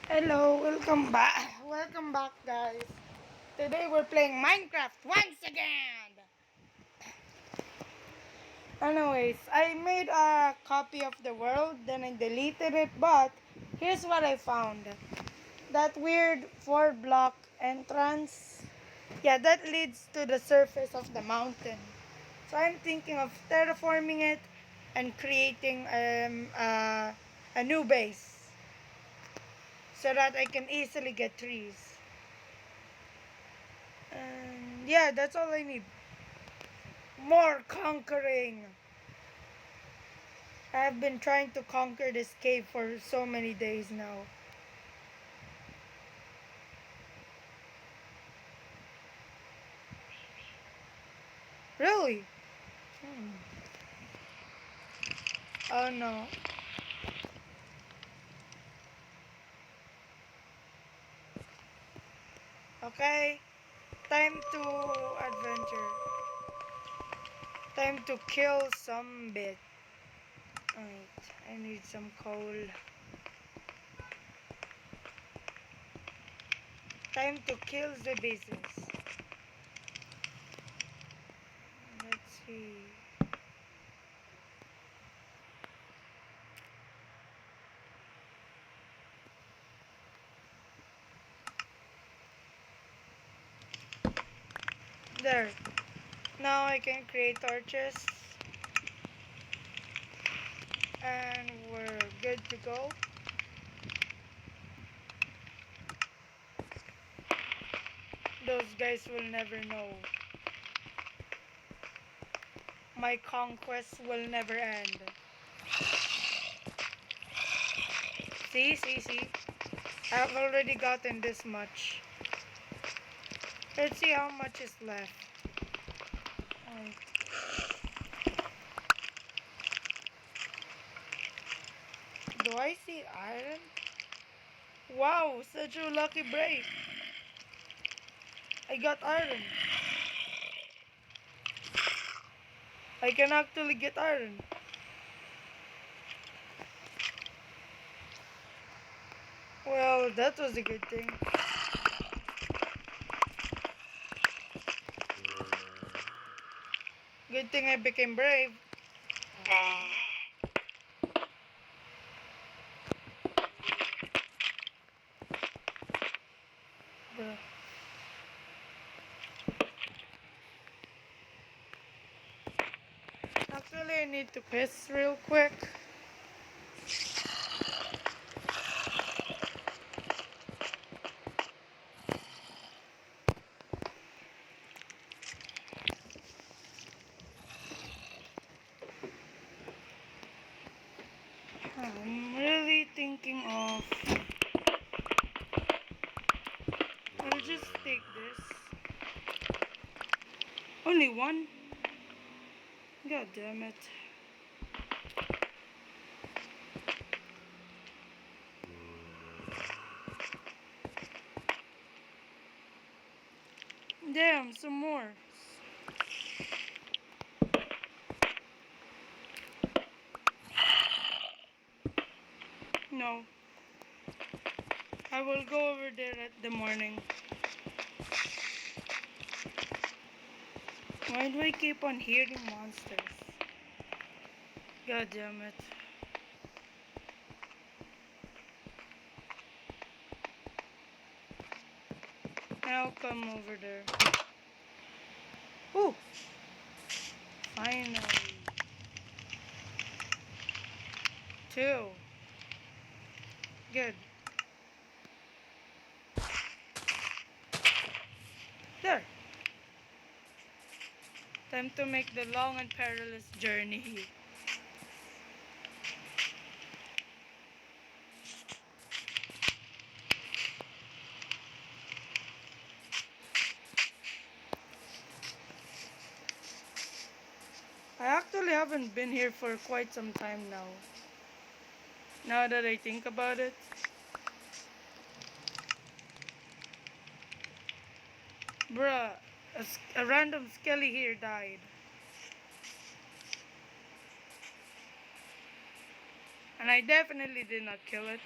Hello, welcome back. Welcome back, guys. Today we're playing Minecraft once again. Anyways, I made a copy of the world, then I deleted it, but here's what I found. That weird 4 block entrance. Yeah, that leads to the surface of the mountain. So I'm thinking of terraforming it and creating a new base so that I can easily get trees. And yeah, that's all I need. More conquering. I've been trying to conquer this cave for so many days now. Really? Hmm. Oh no. Okay. Time to adventure. Time to kill some bit. Alright. I need some coal. Time to kill the beasts. Let's see. There. Now I can create torches. And we're good to go. Those guys will never know. My conquest will never end. See. I've already gotten this much. Let's see how much is left. Alright. Do I see iron? Wow, such a lucky break. I got iron. I can actually get iron. Well, that was a good thing. Good thing I became brave. Bruh. Actually, I need to piss real quick. I'm really thinking of... I'll just take this. Only one? God damn it. Damn, some more. No. I will go over there at the morning. Why do I keep on hearing monsters? God damn it. I'll come over there. Ooh! Finally. 2. Good. There. Time to make the long and perilous journey. I actually haven't been here for quite some time now. Now that I think about it. Bruh, a random skelly here died. And I definitely did not kill it.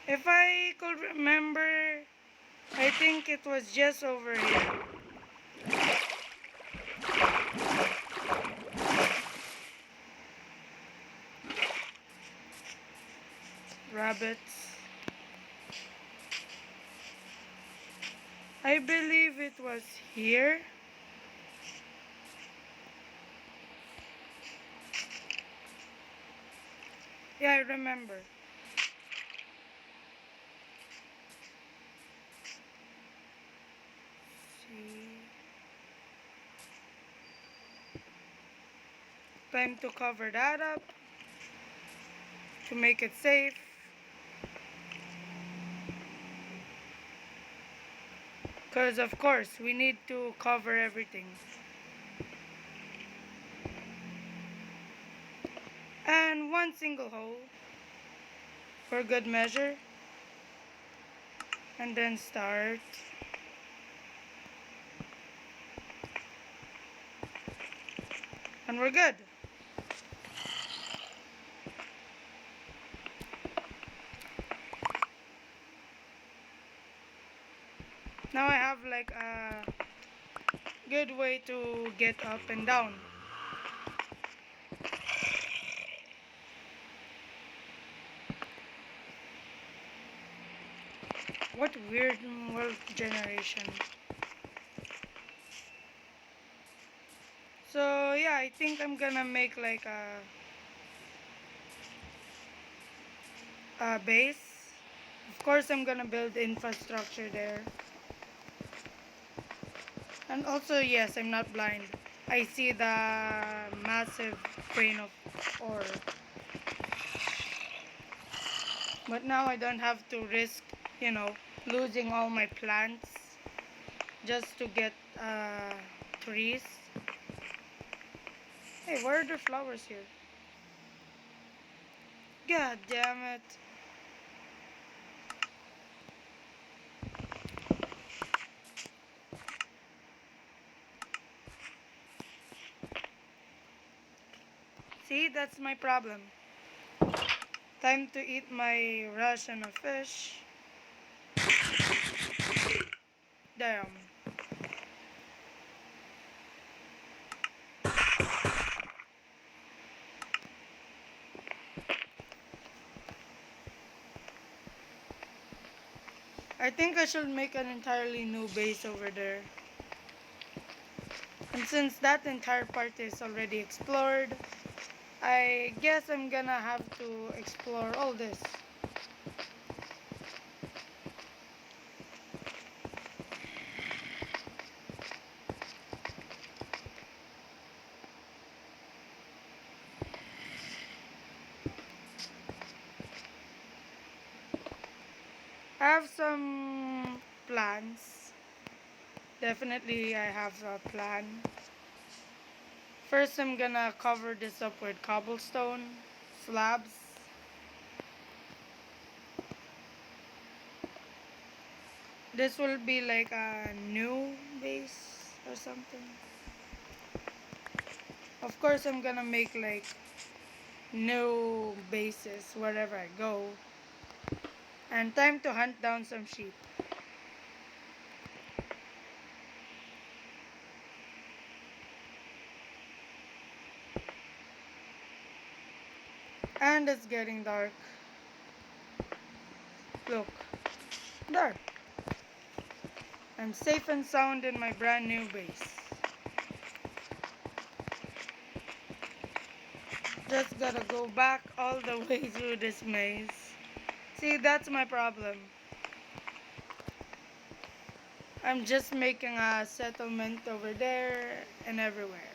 If I could remember, I think it was just over here. Rabbits. I believe it was here. Yeah, I remember. See. Time to cover that up to make it safe. Because of course we need to cover everything. And one single hole for good measure. And then start. And we're good. Now I have like a good way to get up and down. What weird world generation. So yeah, I think I'm gonna make like a base. Of course I'm gonna build infrastructure there. And also yes, I'm not blind. I see the massive crane of ore. But now I don't have to risk, losing all my plants just to get trees. Hey, where are the flowers here? God damn it. See, that's my problem. Time to eat my ration of fish. Damn. I think I should make an entirely new base over there. And since that entire part is already explored, I guess I'm gonna have to explore all this. I have some plans. Definitely I have a plan. First I'm gonna cover this up with cobblestone slabs. This will be like a new base or something. Of course I'm gonna make like new bases wherever I go. And time to hunt down some sheep. And it's getting dark. Look. There. I'm safe and sound in my brand new base. Just gotta go back all the way through this maze. See, that's my problem. I'm just making a settlement over there and everywhere.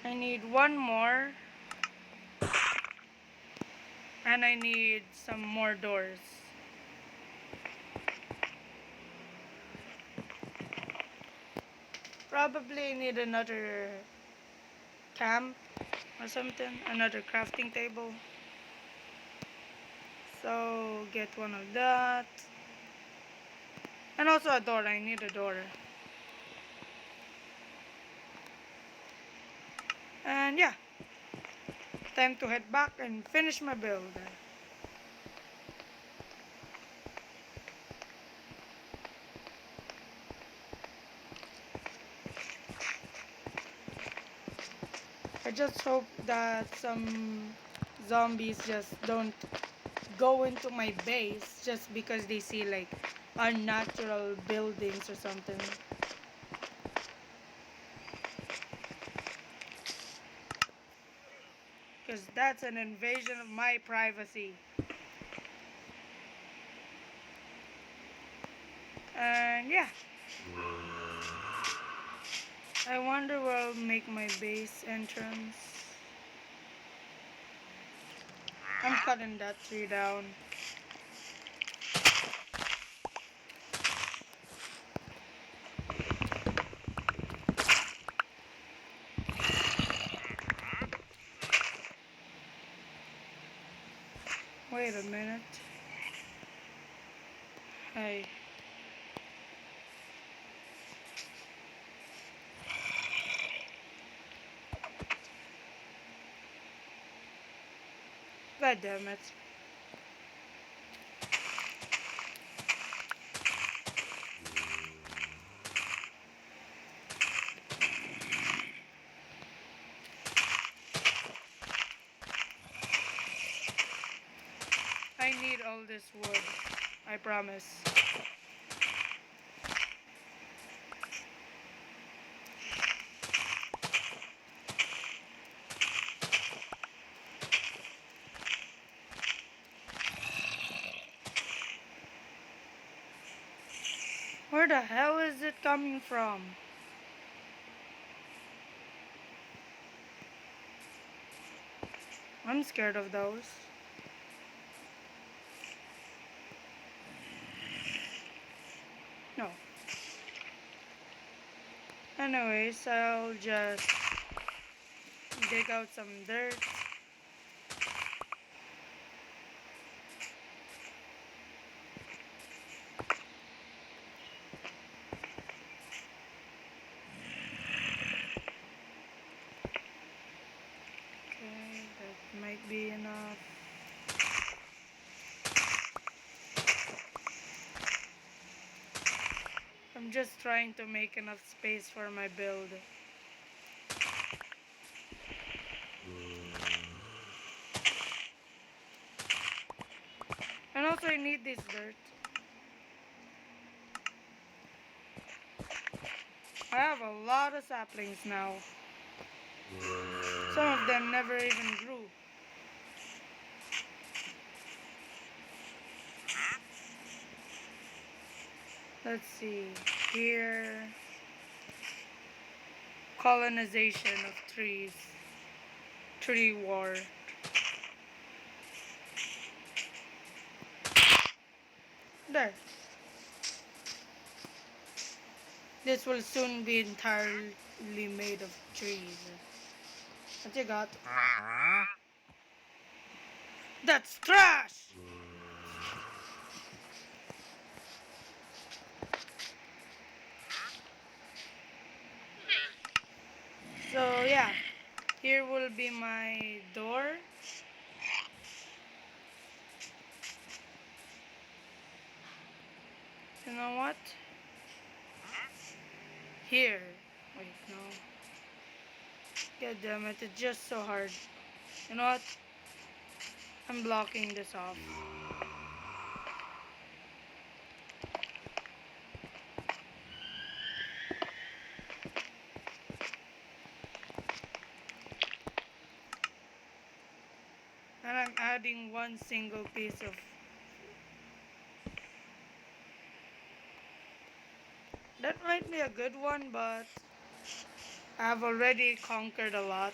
I need one more. And I need some more doors. Probably need another camp or something. Another crafting table. So get one of that. And also a door. I need a door. And yeah. Time to head back and finish my build. I just hope that some zombies just don't go into my base just because they see like unnatural buildings or something. Because that's an invasion of my privacy. And yeah, I wonder where I'll make my base entrance. I'm cutting that tree down. Wait a minute. Hey. God damn it. I need all this wood. I promise. Where the hell is it coming from? I'm scared of those. No. Anyways, I'll just dig out some dirt. Okay, that might be enough. I'm just trying to make enough space for my build. And also I need this dirt. I have a lot of saplings now. Some of them never even grew. Let's see. Here. Colonization of trees. Tree war. There. This will soon be entirely made of trees. What you got? That's trash! So yeah, here will be my door. You know what? Here. Wait, no. God damn it, it's just so hard. You know what? I'm blocking this off. And I'm adding one single piece of... That might be a good one, but I've already conquered a lot.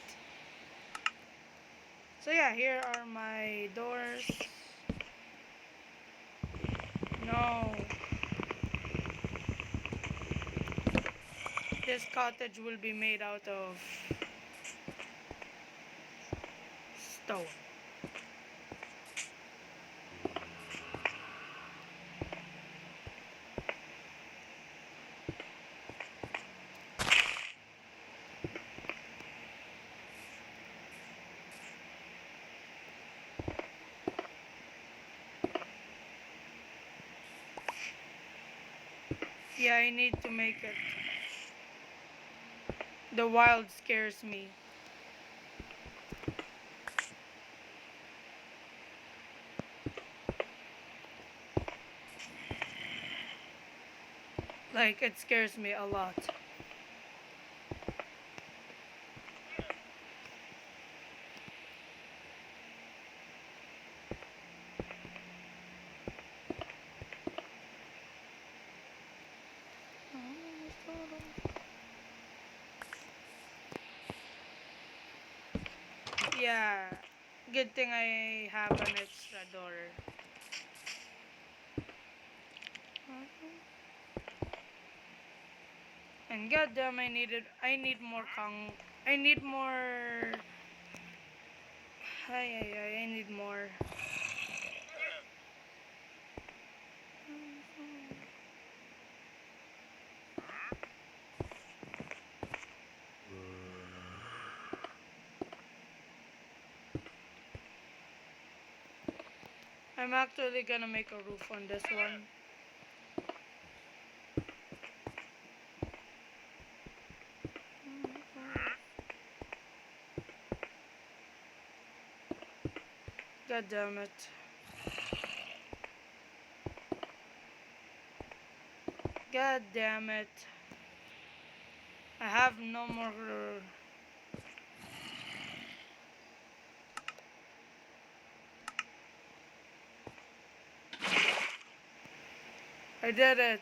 So yeah, here are my doors. No. This cottage will be made out of stone. Yeah, I need to make it. The wild scares me. Like, it scares me a lot. Yeah, good thing I have an extra door. And goddamn, I need more I need more. I need more. I'm actually gonna make a roof on this one. God damn it. God damn it. I have no more. I did it.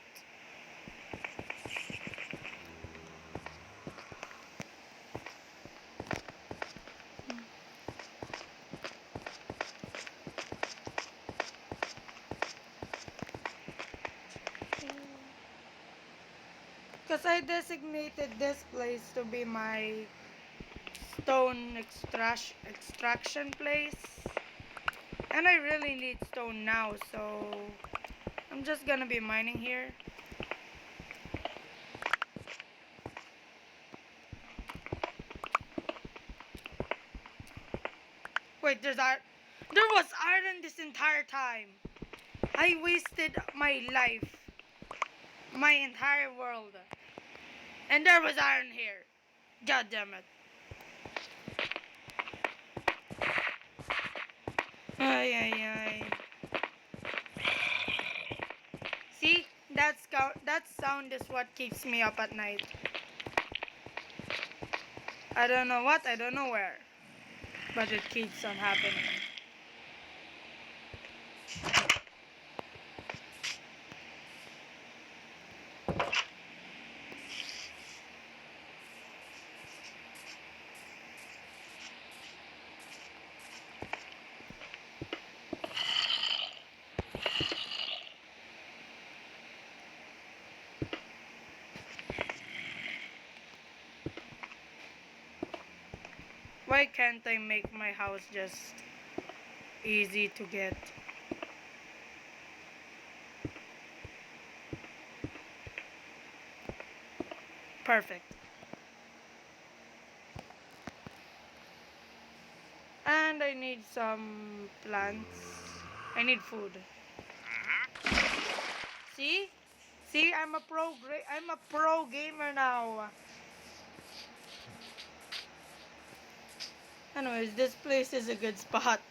Because I designated this place to be my stone extraction place. And I really need stone now, so I'm just gonna be mining here. Wait, there was iron this entire time. I wasted my life, my entire world, and there was iron here. God damn it. Ay, ay, ay. See, that sound is what keeps me up at night. I don't know what, I don't know where, but it keeps on happening. Why can't I make my house just easy to get? Perfect. And I need some plants. I need food. See? See, I'm a pro gamer now. Anyways, this place is a good spot.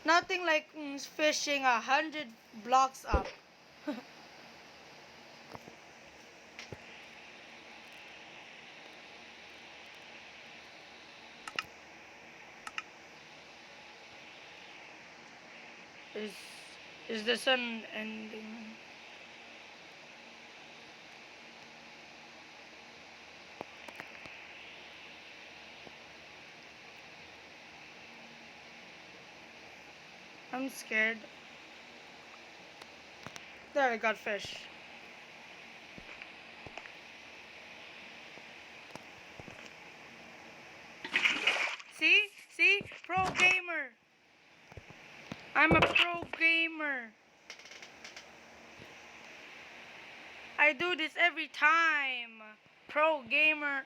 Nothing like fishing 100 blocks up. is is the sun ending? I'm scared. There, I got fish. See? See? Pro gamer. I'm a pro gamer. I do this every time. Pro gamer.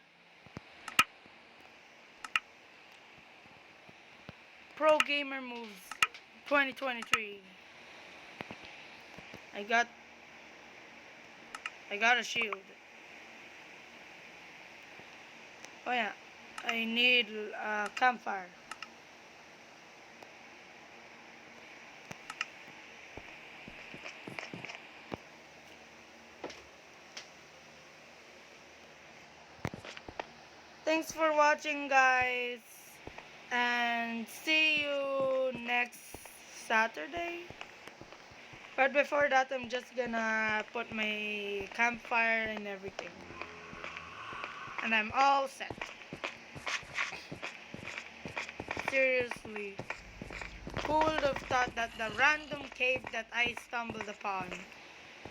Pro gamer moves 2023. I got I got a shield. Oh yeah, I need a campfire. Thanks for watching, guys, and see you next Saturday. But before that, I'm just gonna put my campfire and everything. And I'm all set. Seriously. Who would have thought that the random cave that I stumbled upon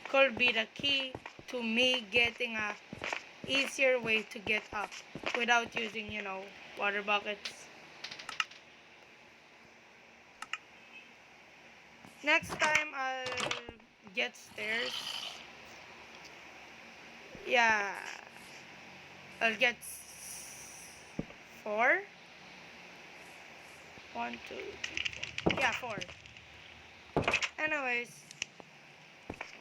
could be the key to me getting a easier way to get up without using, water buckets. Next time I'll get stairs. Yeah, I'll get 4. 1, 2, 3, 4. Yeah, 4. Anyways,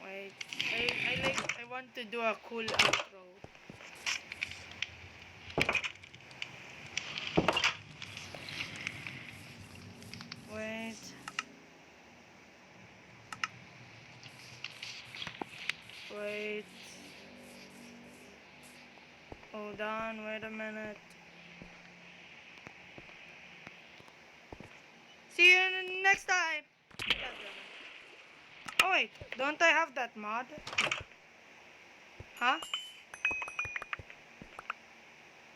wait. I want to do a cool outro. Wait. Wait. Hold on, wait a minute. See you next time. Oh wait, don't I have that mod? Huh?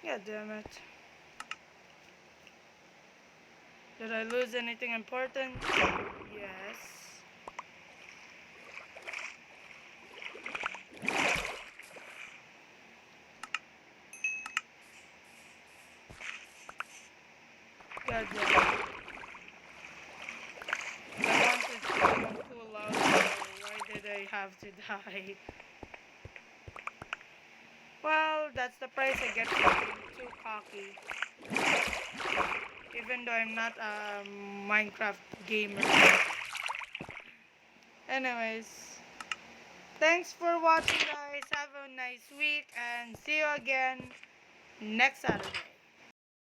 Yeah, damn it. Did I lose anything important? Yes. God damn it. I wanted to pull out, so why did I have to die? Well, that's the price I get for being too cocky. Even though I'm not a Minecraft gamer. Anyways, thanks for watching, guys. Have a nice week and see you again next Saturday.